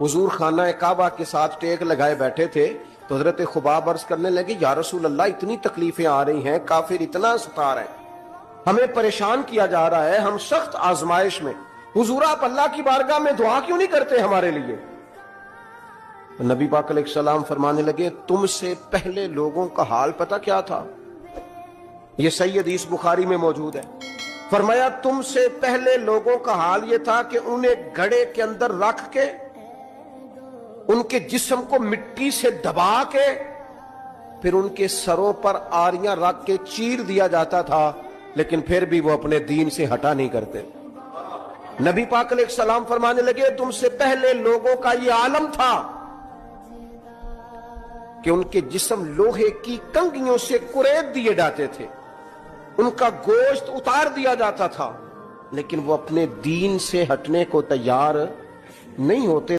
हुजूर खाना काबा के साथ टेक लगाए बैठे थे तो हजरत खुबाब अर्ज करने लगे, या रसूल अल्लाह, इतनी तकलीफें आ रही हैं, काफिर इतना सता रहे हैं, हमें परेशान किया जा रहा है, हम सख्त आजमाइश में, हुजूर आप अल्लाह की बारगाह में दुआ क्यों नहीं करते हमारे लिए? तो नबी पाक अलैहिस्सलाम फरमाने लगे, तुमसे पहले लोगों का हाल पता क्या था? ये सही हदीस बुखारी में मौजूद है। फरमाया, तुमसे पहले लोगों का हाल ये था कि उन्हें घड़े के अंदर रख के उनके जिस्म को मिट्टी से दबा के फिर उनके सरों पर आरियां रख के चीर दिया जाता था, लेकिन फिर भी वो अपने दीन से हटा नहीं करते। नबी पाक अलैहिस्सलाम फरमाने लगे, तुमसे पहले लोगों का ये आलम था कि उनके जिस्म लोहे की कंगियों से कुरेद दिए जाते थे, उनका गोश्त उतार दिया जाता था, लेकिन वो अपने दीन से हटने को तैयार नहीं होते।